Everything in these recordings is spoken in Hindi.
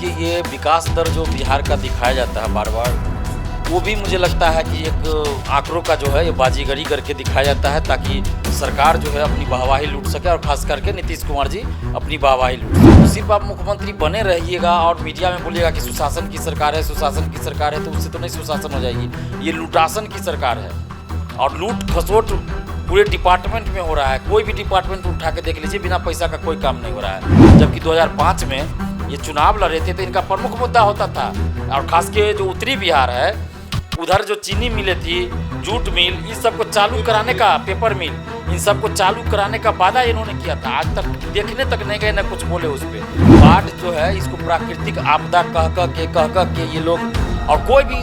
देखिए, ये विकास दर जो बिहार का दिखाया जाता है बार बार, वो भी मुझे लगता है कि एक आंकड़ों का जो है ये बाजीगरी करके दिखाया जाता है, ताकि सरकार जो है अपनी वाहवाही लूट सके और खास करके नीतीश कुमार जी अपनी वाहवाही लूट सके। सिर्फ आप मुख्यमंत्री बने रहिएगा और मीडिया में बोलिएगा कि सुशासन की सरकार है, सुशासन की सरकार है, तो उससे तो नहीं सुशासन हो जाएगी। ये लूटासन की सरकार है और लूट खसोट पूरे डिपार्टमेंट में हो रहा है। कोई भी डिपार्टमेंट उठा के देख लीजिए, बिना पैसा का कोई काम नहीं हो रहा है। जबकि 2005 में ये चुनाव लड़ रहे थे तो इनका प्रमुख मुद्दा होता था, और खास के जो उत्तरी बिहार है उधर जो चीनी मिलें थी, जूट मिल, इन सबको चालू कराने का, पेपर मिल, इन सबको चालू कराने का वादा इन्होंने किया था। आज तक देखने तक नहीं गए, न कुछ बोले उस पर। बाढ़ जो है इसको प्राकृतिक आपदा कह के ये लोग और कोई भी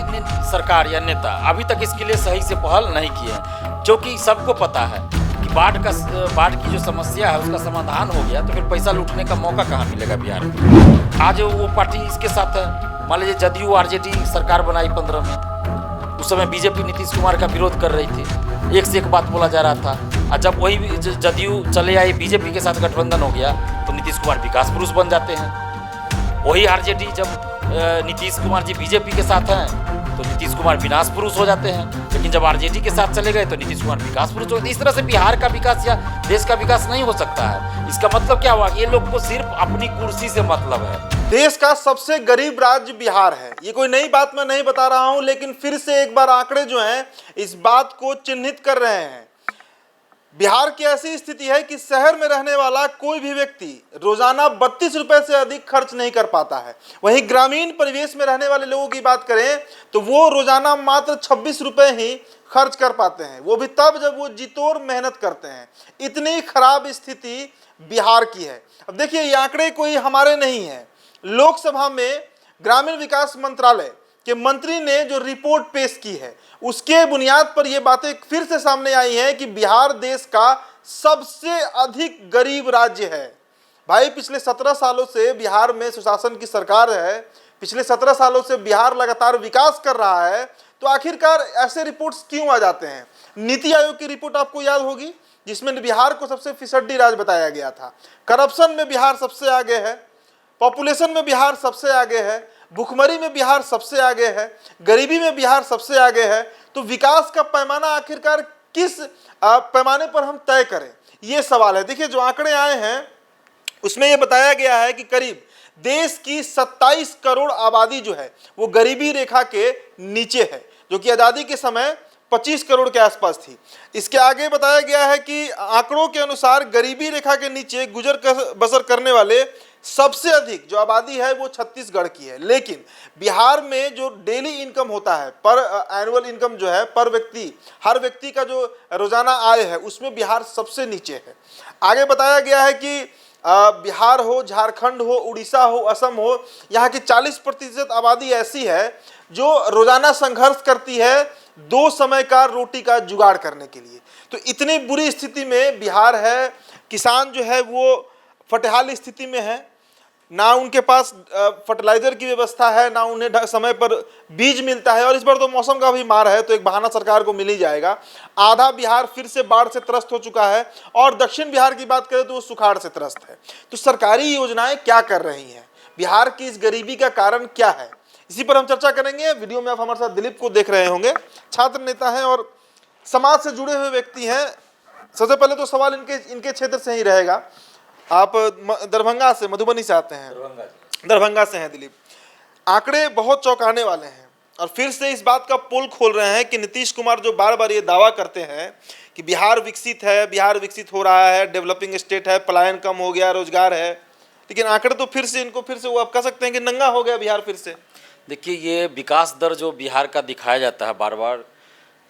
सरकार या नेता अभी तक इसके लिए सही से पहल नहीं की है, क्योंकि सबको पता है कि बाढ़ की जो समस्या है उसका समाधान हो गया तो फिर पैसा लूटने का मौका कहाँ मिलेगा बिहार में। आज वो पार्टी इसके साथ है। मान लीजिए जदयू आरजेडी सरकार बनाई 15 में, उस समय बीजेपी नीतीश कुमार का विरोध कर रही थी, एक से एक बात बोला जा रहा था। और जब वही जदयू चले आए, बीजेपी के साथ गठबंधन हो गया तो नीतीश कुमार विकास पुरुष बन जाते हैं। वही आरजेडी जब नीतीश कुमार जी बीजेपी के साथ हैं तो नीतीश कुमार विनाश पुरुष हो जाते हैं। लेकिन जब आरजेडी के साथ चले गए तो नीतीश कुमार विकास पुरुष हो जाते हैं। इस तरह से बिहार का विकास या देश का विकास नहीं हो सकता है। इसका मतलब क्या हुआ? ये लोग को सिर्फ अपनी कुर्सी से मतलब है। देश का सबसे गरीब राज्य बिहार है। ये कोई नई बात मैं नहीं बता रहा हूं, लेकिन फिर से एक बार आंकड़े जो हैं इस बात को चिन्हित कर रहे हैं। बिहार की ऐसी स्थिति है कि शहर में रहने वाला कोई भी व्यक्ति रोजाना 32 रुपए से अधिक खर्च नहीं कर पाता है। वहीं ग्रामीण परिवेश में रहने वाले लोगों की बात करें तो वो रोजाना मात्र 26 रुपए ही खर्च कर पाते हैं, वो भी तब जब वो जीतोड़ मेहनत करते हैं। इतनी खराब स्थिति बिहार की है। अब देखिए, ये आंकड़े कोई हमारे नहीं है। लोकसभा में ग्रामीण विकास मंत्रालय के मंत्री ने जो रिपोर्ट पेश की है उसके बुनियाद पर यह बातें फिर से सामने आई हैं कि बिहार देश का सबसे अधिक गरीब राज्य है। भाई, पिछले 17 सालों से बिहार में सुशासन की सरकार है, पिछले 17 सालों से बिहार लगातार विकास कर रहा है, तो आखिरकार ऐसे रिपोर्ट्स क्यों आ जाते हैं? नीति आयोग की रिपोर्ट आपको याद होगी, जिसमें बिहार को सबसे फिसड्डी राज्य बताया गया था। करप्शन में बिहार सबसे आगे है, पॉपुलेशन में बिहार सबसे आगे है, भुखमरी में बिहार सबसे आगे है, गरीबी में बिहार सबसे आगे है। तो विकास का पैमाना आखिरकार किस पैमाने पर हम तय करें, ये सवाल है। देखिए, जो आंकड़े आए हैं उसमें यह बताया गया है कि करीब देश की 27 करोड़ आबादी जो है वो गरीबी रेखा के नीचे है, जो कि आज़ादी के समय 25 करोड़ के आसपास थी। इसके आगे बताया गया है कि आंकड़ों के अनुसार गरीबी रेखा के नीचे गुजर बसर करने वाले सबसे अधिक जो आबादी है वो छत्तीसगढ़ की है। लेकिन बिहार में जो डेली इनकम होता है, पर एनुअल इनकम जो है पर व्यक्ति, हर व्यक्ति का जो रोजाना आय है, उसमें बिहार सबसे नीचे है। आगे बताया गया है कि बिहार हो, झारखंड हो, उड़ीसा हो, असम हो, यहाँ की 40% आबादी ऐसी है जो रोजाना संघर्ष करती है 2 समय का रोटी का जुगाड़ करने के लिए। तो इतनी बुरी स्थिति में बिहार है। किसान जो है वो फटहाल स्थिति में है, ना उनके पास फर्टिलाइजर की व्यवस्था है, ना उन्हें समय पर बीज मिलता है। और इस बार तो मौसम का भी मार है, तो एक बहाना सरकार को मिल ही जाएगा। आधा बिहार फिर से बाढ़ से त्रस्त हो चुका है, और दक्षिण बिहार की बात करें तो वो सुखाड़ से त्रस्त है। तो सरकारी योजनाएं क्या कर रही हैं? बिहार की इस गरीबी का कारण क्या है? इसी पर हम चर्चा करेंगे। वीडियो में आप हमारे साथ दिलीप को देख रहे होंगे, छात्र नेता हैं और समाज से जुड़े हुए व्यक्ति हैं। सबसे पहले तो सवाल इनके क्षेत्र से ही रहेगा। आप दरभंगा से, मधुबनी से आते हैं, दरभंगा से हैं दिलीप। आंकड़े बहुत चौंकाने वाले हैं और फिर से इस बात का पोल खोल रहे हैं कि नीतीश कुमार जो बार बार ये दावा करते हैं कि बिहार विकसित है, बिहार विकसित हो रहा है, डेवलपिंग स्टेट है, पलायन कम हो गया, रोजगार है, लेकिन आंकड़े तो फिर से इनको वो आप कह सकते हैं कि नंगा हो गया बिहार फिर से। देखिए, ये विकास दर जो बिहार का दिखाया जाता है बार बार,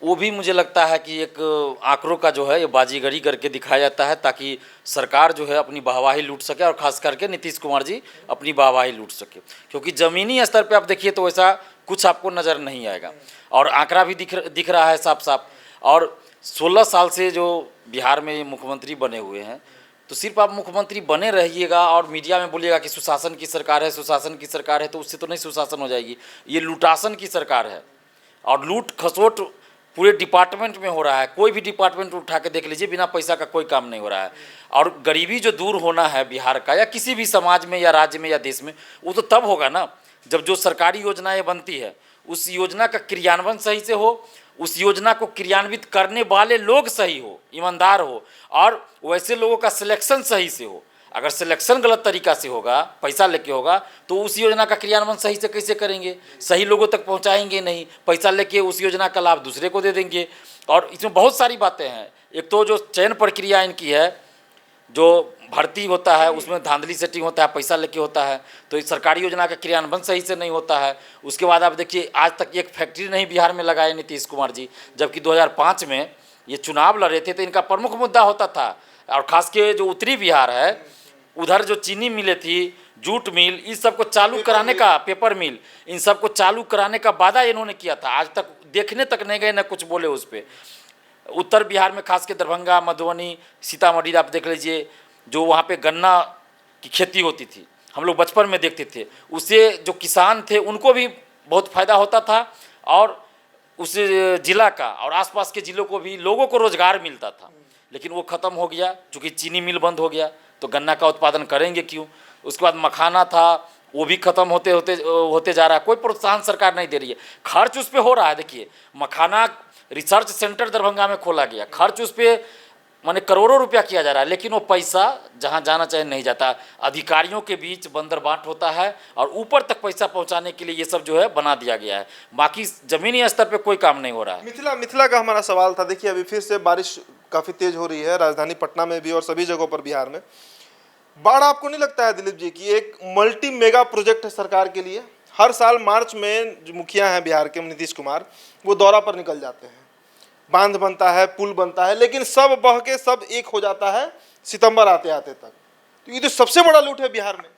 वो भी मुझे लगता है कि एक आंकड़ों का जो है ये बाजीगरी करके दिखाया जाता है, ताकि सरकार जो है अपनी वाहवाही लूट सके और खास करके नीतीश कुमार जी अपनी वाहवाही लूट सके। क्योंकि ज़मीनी स्तर पे आप देखिए तो वैसा कुछ आपको नज़र नहीं आएगा, और आंकड़ा भी दिख रहा है साफ साफ। और 16 साल से जो बिहार में मुख्यमंत्री बने हुए हैं, तो सिर्फ आप मुख्यमंत्री बने रहिएगा और मीडिया में बोलिएगा कि सुशासन की सरकार है, सुशासन की सरकार है, तो उससे तो नहीं सुशासन हो जाएगी। ये लूटासन की सरकार है और लूट खसोट पूरे डिपार्टमेंट में हो रहा है। कोई भी डिपार्टमेंट उठा के देख लीजिए, बिना पैसा का कोई काम नहीं हो रहा है। और गरीबी जो दूर होना है बिहार का, या किसी भी समाज में या राज्य में या देश में, वो तो तब होगा ना जब जो सरकारी योजनाएं बनती है उस योजना का क्रियान्वयन सही से हो, उस योजना को क्रियान्वित करने वाले लोग सही हो, ईमानदार हो, और वैसे लोगों का सिलेक्शन सही से हो। अगर सिलेक्शन गलत तरीका से होगा, पैसा लेके होगा, तो उस योजना का क्रियान्वयन सही से कैसे करेंगे? सही लोगों तक पहुंचाएंगे नहीं, पैसा लेके उस योजना का लाभ दूसरे को दे देंगे। और इसमें बहुत सारी बातें हैं। एक तो जो चयन प्रक्रिया इनकी है, जो भर्ती होता है उसमें धांधली सेटिंग होता है, पैसा लेके होता है, तो इस सरकारी योजना का क्रियान्वयन सही से नहीं होता है। उसके बाद आप देखिए, आज तक एक फैक्ट्री नहीं बिहार में लगाए नीतीश कुमार जी, जबकि 2005 में ये चुनाव लड़े थे तो इनका प्रमुख मुद्दा होता था। और खास के जो उत्तरी बिहार है, उधर जो चीनी मिलें थी, जूट मिल, इस सब को चालू कराने का, पेपर मिल, इन सब को चालू कराने का वादा इन्होंने किया था। आज तक देखने तक नहीं गए, न कुछ बोले उस पर। उत्तर बिहार में खास के दरभंगा, मधुबनी, सीतामढ़ी आप देख लीजिए, जो वहाँ पे गन्ना की खेती होती थी, हम लोग बचपन में देखते थे, उससे जो किसान थे उनको भी बहुत फ़ायदा होता था, और उस जिला का और आसपास के ज़िलों को भी लोगों को रोज़गार मिलता था। लेकिन वो ख़त्म हो गया, चूँकि चीनी मिल बंद हो गया, तो गन्ना का उत्पादन करेंगे क्यों? उसके बाद मखाना था, वो भी खत्म होते जा रहा है। कोई प्रोत्साहन सरकार नहीं दे रही है। खर्च उस पर हो रहा है। देखिए, मखाना रिसर्च सेंटर दरभंगा में खोला गया, खर्च उस पर माने करोड़ों रुपया किया जा रहा है, लेकिन वो पैसा जहाँ जाना चाहिए नहीं जाता। अधिकारियों के बीच बंदर बांट होता है, और ऊपर तक पैसा पहुँचाने के लिए ये सब जो है बना दिया गया है। बाकी ज़मीनी स्तर पर कोई काम नहीं हो रहा है। मिथिला का हमारा सवाल था। देखिए, अभी फिर से बारिश काफ़ी तेज हो रही है, राजधानी पटना में भी और सभी जगहों पर बिहार में। बाढ़ आपको नहीं लगता है दिलीप जी कि एक मल्टी मेगा प्रोजेक्ट है सरकार के लिए? हर साल मार्च में जो मुखिया हैं बिहार के, नीतीश कुमार, वो दौरा पर निकल जाते हैं, बांध बनता है, पुल बनता है, लेकिन सब बह के सब एक हो जाता है सितंबर आते आते तक। तो ये तो सबसे बड़ा लूट है बिहार में।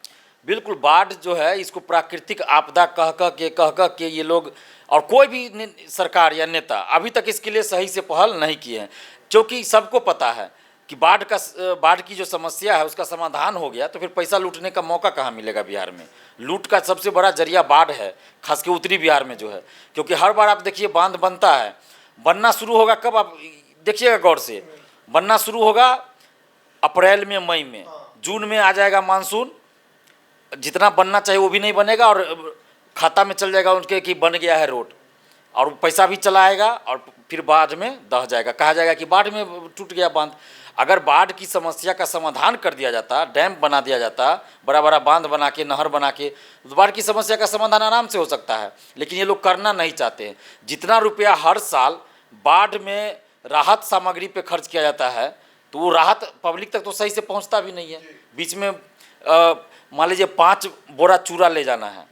बिल्कुल, बाढ़ जो है इसको प्राकृतिक आपदा कह के ये लोग, और कोई भी सरकार या नेता अभी तक इसके लिए सही से पहल नहीं किए हैं, क्योंकि सबको पता है कि बाढ़ की जो समस्या है उसका समाधान हो गया तो फिर पैसा लूटने का मौका कहाँ मिलेगा बिहार में। लूट का सबसे बड़ा जरिया बाढ़ है, खास के उत्तरी बिहार में जो है। क्योंकि हर बार आप देखिए, बांध बनता है, बनना शुरू होगा कब, आप देखिएगा गौर से, बनना शुरू होगा अप्रैल में, मई में, जून में आ जाएगा मानसून, जितना बनना चाहिए वो भी नहीं बनेगा, और खाता में चल जाएगा उनके कि बन गया है रोड, और पैसा भी चला आएगा, और फिर बाढ़ में दह जाएगा, कहा जाएगा कि बाढ़ में टूट गया बांध। अगर बाढ़ की समस्या का समाधान कर दिया जाता, डैम बना दिया जाता, बड़ा बड़ा बांध बना के, नहर बना के, तो बाढ़ की समस्या का समाधान आराम से हो सकता है। लेकिन ये लोग करना नहीं चाहते हैं। जितना रुपया हर साल बाढ़ में राहत सामग्री पे खर्च किया जाता है, तो वो राहत पब्लिक तक तो सही से पहुंचता भी नहीं है। बीच में मान लीजिए 5 बोरा चूरा ले जाना है,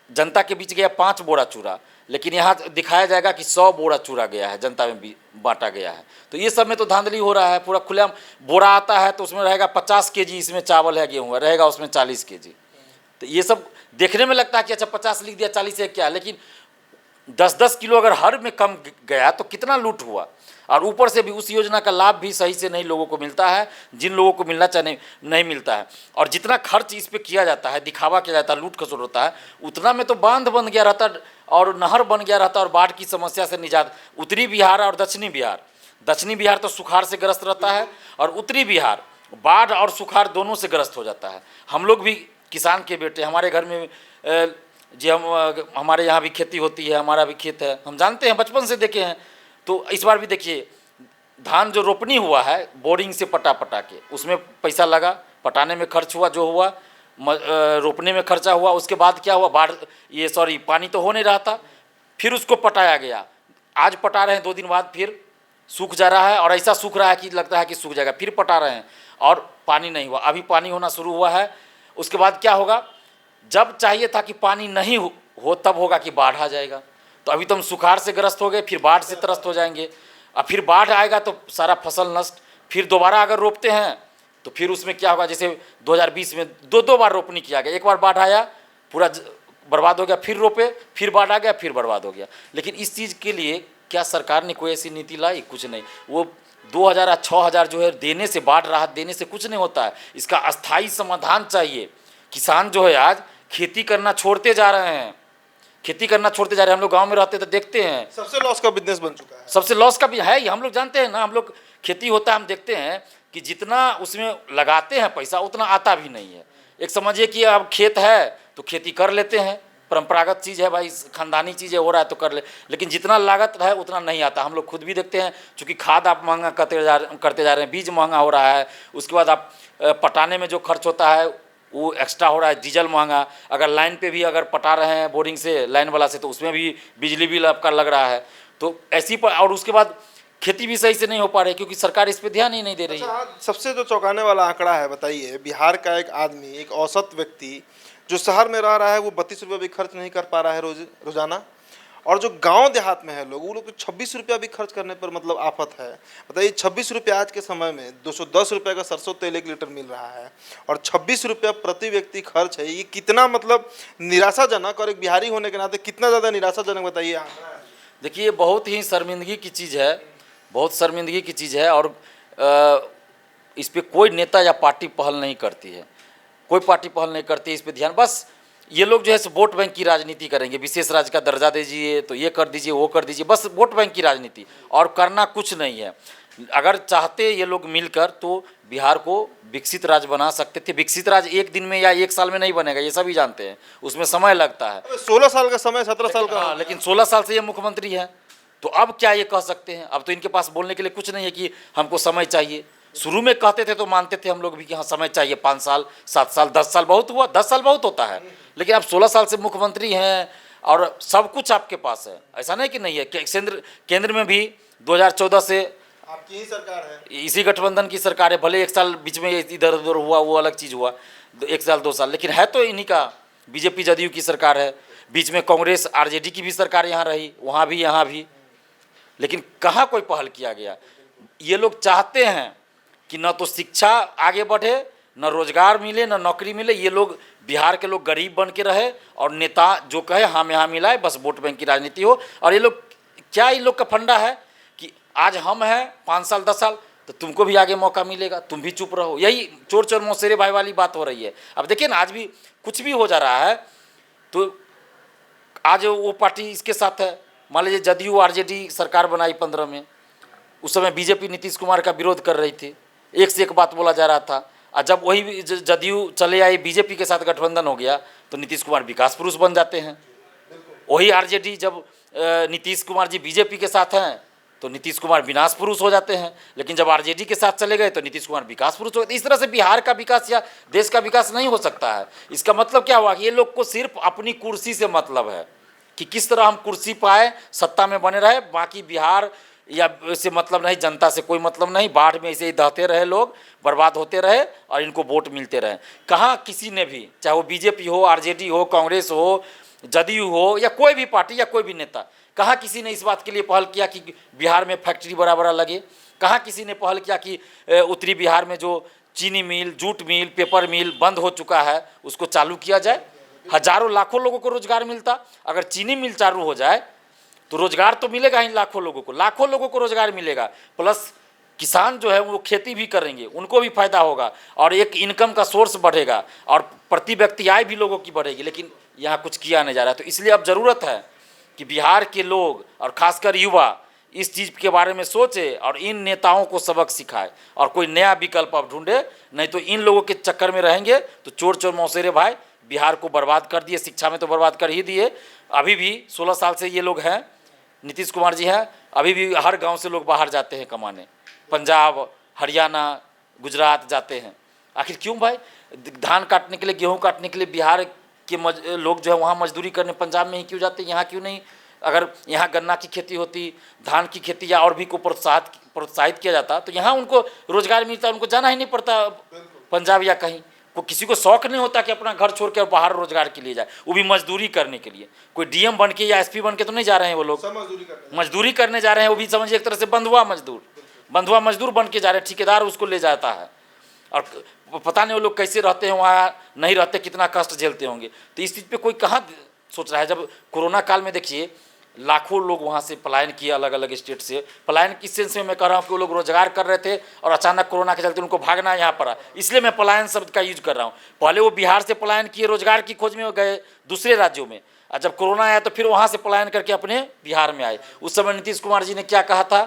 जनता के बीच गया 5 बोरा चूरा, लेकिन यहाँ दिखाया जाएगा कि 100 बोरा चूरा गया है, जनता में भी बांटा गया है। तो ये सब में तो धांधली हो रहा है। पूरा खुलेआम बोरा आता है तो उसमें रहेगा 50 केजी, इसमें चावल है, गेहूँ है, रहेगा उसमें 40 केजी। तो ये सब देखने में लगता है कि अच्छा 50 लिख दिया, 40 है क्या, लेकिन 10-10 किलो अगर हर में कम गया तो कितना लूट हुआ। और ऊपर से भी उस योजना का लाभ भी सही से नहीं लोगों को मिलता है, जिन लोगों को मिलना चाहिए नहीं मिलता है। और जितना खर्च इस पे किया जाता है, दिखावा किया जाता है, लूट खसोट होता है, उतना में तो बांध बन गया रहता और नहर बन गया रहता और बाढ़ की समस्या से निजात। उत्तरी बिहार और दक्षिणी बिहार तो सुखाड़ से ग्रस्त रहता है, और उत्तरी बिहार बाढ़ और सुखाड़ दोनों से ग्रस्त हो जाता है। हम लोग भी किसान के बेटे, हमारे घर में जी हमारे यहाँ भी खेती होती है, हमारा भी खेत है, हम जानते हैं, बचपन से देखे हैं। तो इस बार भी देखिए, धान जो रोपनी हुआ है बोरिंग से पटा के, उसमें पैसा लगा, पटाने में खर्च हुआ जो हुआ, रोपने में खर्चा हुआ। उसके बाद क्या हुआ, पानी तो हो नहीं रहा था, फिर उसको पटाया गया। आज पटा रहे हैं, 2 दिन बाद फिर सूख जा रहा है, और ऐसा सूख रहा है कि लगता है कि सूख जाएगा, फिर पटा रहे हैं और पानी नहीं हुआ। अभी पानी होना शुरू हुआ है। उसके बाद क्या होगा, जब चाहिए था कि पानी नहीं हो तब होगा कि बाढ़ आ जाएगा। तो अभी तो हम सुखाड़ से ग्रस्त हो गए, फिर बाढ़ से त्रस्त हो जाएंगे, और फिर बाढ़ आएगा तो सारा फसल नष्ट। फिर दोबारा अगर रोपते हैं तो फिर उसमें क्या होगा, जैसे 2020 में 2 बार रोपनी किया गया, एक बार बाढ़ आया पूरा बर्बाद हो गया, फिर रोपे, फिर बाढ़ आ गया, फिर बर्बाद हो गया। लेकिन इस चीज़ के लिए क्या सरकार ने कोई ऐसी नीति लाई? कुछ नहीं। वो 2000 या 6000 जो है देने से, बाढ़ राहत देने से कुछ नहीं होता है। इसका अस्थायी समाधान चाहिए। किसान जो है आज खेती करना छोड़ते जा रहे हैं, खेती करना छोड़ते जा रहे हैं। हम लोग गांव में रहते तो देखते हैं, सबसे लॉस का बिजनेस बन चुका है। सबसे लॉस का भी है ही। हम लोग जानते हैं ना, हम लोग खेती होता है, हम देखते हैं कि जितना उसमें लगाते हैं पैसा उतना आता भी नहीं है। एक समझिए कि अब खेत है तो खेती कर लेते हैं, परंपरागत चीज़ है भाई, खानदानी चीज़ है, हो रहा है तो कर ले, लेकिन जितना लागत है उतना नहीं आता। हम लोग खुद भी देखते हैं, चूँकि खाद आप महंगा करते जा रहे हैं, बीज महंगा हो रहा है, उसके बाद आप पटाने में जो खर्च होता है वो एक्स्ट्रा हो रहा है, डीजल महंगा। अगर लाइन पे भी अगर पटा रहे हैं बोरिंग से, लाइन वाला से, तो उसमें भी बिजली बिल आपका लग रहा है। तो ऐसी पर, और उसके बाद खेती भी सही से नहीं हो पा रही क्योंकि सरकार इस पे ध्यान ही नहीं दे रही है। अच्छा, सबसे जो चौंकाने वाला आंकड़ा है, बताइए, बिहार का एक आदमी, एक औसत व्यक्ति जो शहर में रह रहा है, वो 32 रुपया भी खर्च नहीं कर पा रहा है रोजाना, और जो गांव देहात में है लोग, वो लोग तो 26 रुपया भी खर्च करने पर मतलब आफत है। बताइए, 26 रुपया आज के समय में 210 रुपये का सरसों तेल 1 लीटर मिल रहा है, और 26 रुपया प्रति व्यक्ति खर्च है। ये कितना मतलब निराशाजनक, और एक बिहारी होने के नाते कितना ज़्यादा निराशाजनक, बताइए। देखिए, बहुत ही शर्मिंदगी की चीज़ है, बहुत शर्मिंदगी की चीज़ है। और इस पर कोई नेता या पार्टी पहल नहीं करती है, कोई पार्टी पहल नहीं करती है इस पर ध्यान। बस ये लोग जो है वोट बैंक की राजनीति करेंगे, विशेष राज्य का दर्जा दीजिए तो ये कर दीजिए, वो कर दीजिए, बस वोट बैंक की राजनीति, और करना कुछ नहीं है। अगर चाहते ये लोग मिलकर तो बिहार को विकसित राज्य बना सकते थे। विकसित राज्य एक दिन में या एक साल में नहीं बनेगा, ये सभी जानते हैं, उसमें समय लगता है। 16 साल का समय, 17 साल का। हाँ, लेकिन 16 साल से ये मुख्यमंत्री है, तो अब क्या ये कह सकते हैं? अब तो इनके पास बोलने के लिए कुछ नहीं है कि हमको समय चाहिए। शुरू में कहते थे तो मानते थे हम लोग भी कि हाँ समय चाहिए, 5 साल, 7 साल, 10 साल बहुत हुआ, 10 साल बहुत होता है, लेकिन आप 16 साल से मुख्यमंत्री हैं और सब कुछ आपके पास है, ऐसा नहीं कि नहीं है। केंद्र में भी 2014 से आपकी ही सरकार है, इसी गठबंधन की सरकार है। भले 1 साल बीच में इधर उधर हुआ, वो अलग चीज़ हुआ, 1 साल 2 साल, लेकिन है तो इन्हीं का। बीजेपी जदयू की सरकार है, बीच में कांग्रेस आरजेडी की भी सरकार यहाँ रही, वहाँ भी यहाँ भी, लेकिन कहाँ कोई पहल किया गया। ये लोग चाहते हैं कि न तो शिक्षा आगे बढ़े, न रोजगार मिले, न नौकरी मिले। ये लोग, बिहार के लोग गरीब बन के रहे, और नेता जो कहे हाँ में हाँ मिलाए, बस वोट बैंक की राजनीति हो। और ये लोग क्या, इन लोग का फंडा है कि आज हम हैं, 5 साल 10 साल तो तुमको भी आगे मौका मिलेगा, तुम भी चुप रहो। यही चोर चोर मौसेरे भाई वाली बात हो रही है। अब देखिए ना, आज भी कुछ भी हो जा रहा है तो आज वो पार्टी इसके साथ है। मान लीजिए जदयू आरजेडी सरकार बनाई 15 में, उस समय बीजेपी नीतीश कुमार का विरोध कर रही थी, एक से एक बात बोला जा रहा था। और जब वही जदयू चले आई, बीजेपी के साथ गठबंधन हो गया, तो नीतीश कुमार विकास पुरुष बन जाते हैं। वही आरजेडी जब नीतीश कुमार जी बीजेपी के साथ हैं तो नीतीश कुमार विनाश पुरुष हो जाते हैं, लेकिन जब आरजेडी के साथ चले गए तो नीतीश कुमार विकास पुरुष हो गए। इस तरह से बिहार का विकास या देश का विकास नहीं हो सकता है। इसका मतलब क्या हुआ कि ये लोग को सिर्फ अपनी कुर्सी से मतलब है कि किस तरह हम कुर्सी पाए, सत्ता में बने रहे, बाकी बिहार या से मतलब नहीं, जनता से कोई मतलब नहीं। बाढ़ में ऐसे ही दहते रहे लोग, बर्बाद होते रहे और इनको वोट मिलते रहे। कहाँ किसी ने भी, चाहे वो बीजेपी हो, आरजेडी हो, कांग्रेस हो, जदयू हो, या कोई भी पार्टी या कोई भी नेता, कहाँ किसी ने इस बात के लिए पहल किया कि बिहार में फैक्ट्री बड़ा बड़ा लगे? कहाँ किसी ने पहल किया कि उत्तरी बिहार में जो चीनी मिल, जूट मिल, पेपर मिल बंद हो चुका है उसको चालू किया जाए? हजारों लाखों लोगों को रोजगार मिलता। अगर चीनी मिल चालू हो जाए तो रोजगार तो मिलेगा ही लाखों लोगों को रोजगार मिलेगा, प्लस किसान जो है वो खेती भी करेंगे, उनको भी फायदा होगा, और एक इनकम का सोर्स बढ़ेगा, और प्रति व्यक्ति आय भी लोगों की बढ़ेगी। लेकिन यहाँ कुछ किया नहीं जा रहा। तो इसलिए अब ज़रूरत है कि बिहार के लोग और खासकर युवा इस चीज़ के बारे में सोचे और इन नेताओं को सबक सिखाए और कोई नया विकल्प अब ढूंढे। नहीं तो इन लोगों के चक्कर में रहेंगे तो चोर चोर मौसेरे भाई बिहार को बर्बाद कर दिए, शिक्षा में तो बर्बाद कर ही दिए। अभी भी 16 साल से ये लोग हैं, नीतीश कुमार जी हैं, अभी भी हर गांव से लोग बाहर जाते हैं कमाने, पंजाब, हरियाणा, गुजरात जाते हैं। आखिर क्यों भाई? धान काटने के लिए, गेहूं काटने के लिए बिहार के लोग जो है वहाँ मजदूरी करने पंजाब में ही क्यों जाते हैं, यहाँ क्यों नहीं? अगर यहाँ गन्ना की खेती होती, धान की खेती या और भी को प्रोत्साहित किया जाता तो यहाँ उनको रोजगार मिलता, उनको जाना ही नहीं पड़ता पंजाब या कहीं। किसी को शौक नहीं होता कि अपना घर छोड़ कर बाहर रोजगार के लिए जाए, वो भी मजदूरी करने के लिए। कोई डीएम बन के या एसपी बन के तो नहीं जा रहे हैं वो लोग, मजदूरी करने जा रहे हैं। वो भी समझिए एक तरह से बंधुआ मजदूर बन के जा रहे हैं, ठेकेदार उसको ले जाता है। और पता नहीं वो लोग कैसे रहते हैं वहाँ, नहीं रहते कितना कष्ट झेलते होंगे। तो इस चीज़ पे कोई कहाँ सोच रहा है? जब कोरोना काल में देखिए लाखों लोग वहाँ से पलायन किए, अलग अलग स्टेट से पलायन। किस सेंस में मैं कह रहा हूँ कि वो लोग रोजगार कर रहे थे और अचानक कोरोना के चलते उनको भागना यहाँ पड़ा, इसलिए मैं पलायन शब्द का यूज कर रहा हूँ। पहले वो बिहार से पलायन किए, रोजगार की खोज में गए दूसरे राज्यों में, और जब कोरोना आया तो फिर वहाँ से पलायन करके अपने बिहार में आए। उस समय नीतीश कुमार जी ने क्या कहा था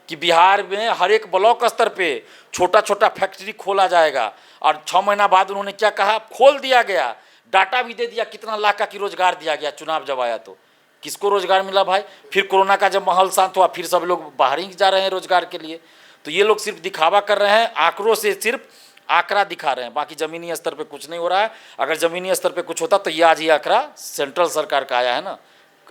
कि बिहार में हर एक ब्लॉक स्तर पे छोटा छोटा फैक्ट्री खोला जाएगा, और 6 महीना बाद उन्होंने क्या कहा, खोल दिया गया, डाटा भी दे दिया कितना लाख का की रोजगार दिया गया। चुनाव जब आया तो किसको रोजगार मिला भाई? फिर कोरोना का जब माहौल शांत हुआ फिर सब लोग बाहर ही जा रहे हैं रोजगार के लिए। तो ये लोग सिर्फ दिखावा कर रहे हैं, आंकड़ों से सिर्फ आंकड़ा दिखा रहे हैं, बाकी ज़मीनी स्तर पे कुछ नहीं हो रहा है। अगर ज़मीनी स्तर पे कुछ होता तो ये आज ये आंकड़ा सेंट्रल सरकार का आया है ना,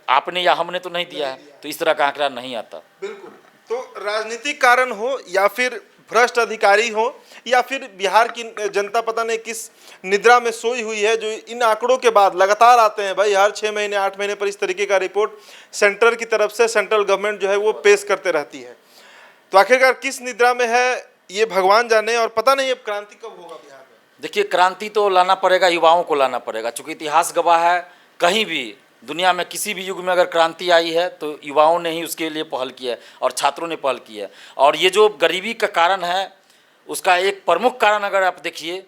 आपने या हमने तो नहीं दिया है, तो इस तरह का आंकड़ा नहीं आता। बिल्कुल। तो राजनीतिक कारण हो या फिर भ्रष्ट अधिकारी हो या फिर बिहार की जनता पता नहीं किस निद्रा में सोई हुई है, जो इन आंकड़ों के बाद लगातार आते हैं भाई, हर 6 महीने 8 महीने पर इस तरीके का रिपोर्ट सेंटर की तरफ से सेंट्रल गवर्नमेंट जो है वो पेश करते रहती है। तो आखिरकार किस निद्रा में है ये भगवान जाने, और पता नहीं अब क्रांति कब होगा बिहार में। देखिए, क्रांति तो लाना पड़ेगा, युवाओं को लाना पड़ेगा, चूँकि इतिहास गवाह है कहीं भी दुनिया में किसी भी युग में अगर क्रांति आई है तो युवाओं ने ही उसके लिए पहल की है और छात्रों ने पहल की है। और ये जो गरीबी का कारण है उसका एक प्रमुख कारण अगर आप देखिए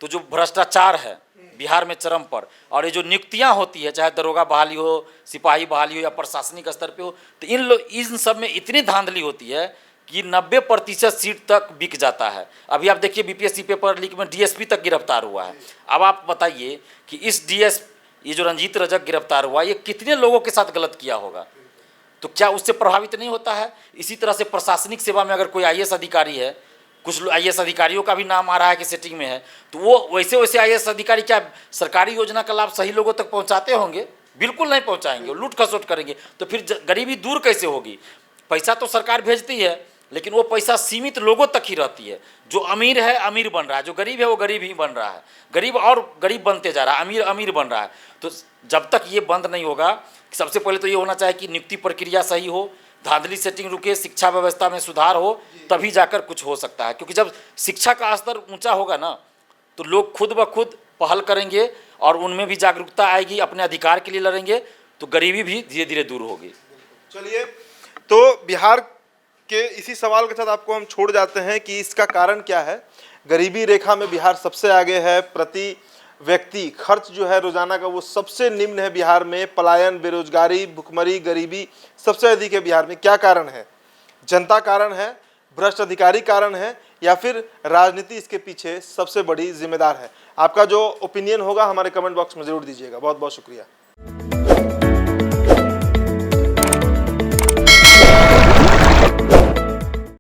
तो जो भ्रष्टाचार है बिहार में चरम पर, और ये जो नियुक्तियां होती है चाहे दरोगा बहाली हो, सिपाही बहाली हो या प्रशासनिक स्तर पे हो, तो इन सब में इतनी धांधली होती है कि 90% सीट तक बिक जाता है। अभी आप देखिए बीपीएससी पेपर लीक में डीएसपी तक गिरफ्तार हुआ है। अब आप बताइए कि इस ये जो रंजीत रजक गिरफ्तार हुआ ये कितने लोगों के साथ गलत किया होगा, तो क्या उससे प्रभावित नहीं होता है? इसी तरह से प्रशासनिक सेवा में अगर कोई आईएएस अधिकारी है, कुछ आईएएस अधिकारियों का भी नाम आ रहा है कि सेटिंग में है, तो वो वैसे आईएएस अधिकारी क्या सरकारी योजना का लाभ सही लोगों तक पहुंचाते होंगे? बिल्कुल नहीं पहुंचाएंगे, लूट खसोट करेंगे। तो फिर गरीबी दूर कैसे होगी? पैसा तो सरकार भेजती है लेकिन वो पैसा सीमित लोगों तक ही रहती है। जो अमीर है अमीर बन रहा है, जो गरीब है वो गरीब ही बन रहा है, गरीब और गरीब बनते जा रहा है, अमीर अमीर बन रहा है। तो जब तक ये बंद नहीं होगा, सबसे पहले तो ये होना चाहिए कि नियुक्ति प्रक्रिया सही हो, धांधली सेटिंग रुके, शिक्षा व्यवस्था में सुधार हो, तभी जाकर कुछ हो सकता है। क्योंकि जब शिक्षा का स्तर ऊंचा होगा ना तो लोग खुद ब खुद पहल करेंगे और उनमें भी जागरूकता आएगी, अपने अधिकार के लिए लड़ेंगे, तो गरीबी भी धीरे धीरे दूर होगी। चलिए, तो बिहार के इसी सवाल के साथ आपको हम छोड़ जाते हैं कि इसका कारण क्या है। गरीबी रेखा में बिहार सबसे आगे है, प्रति व्यक्ति खर्च जो है रोजाना का वो सबसे निम्न है बिहार में। पलायन, बेरोजगारी, भुखमरी, गरीबी सबसे अधिक है बिहार में। क्या कारण है? जनता कारण है, भ्रष्ट अधिकारी कारण है, या फिर राजनीति इसके पीछे सबसे बड़ी जिम्मेदार है? आपका जो ओपिनियन होगा हमारे कमेंट बॉक्स में जरूर दीजिएगा। बहुत बहुत शुक्रिया।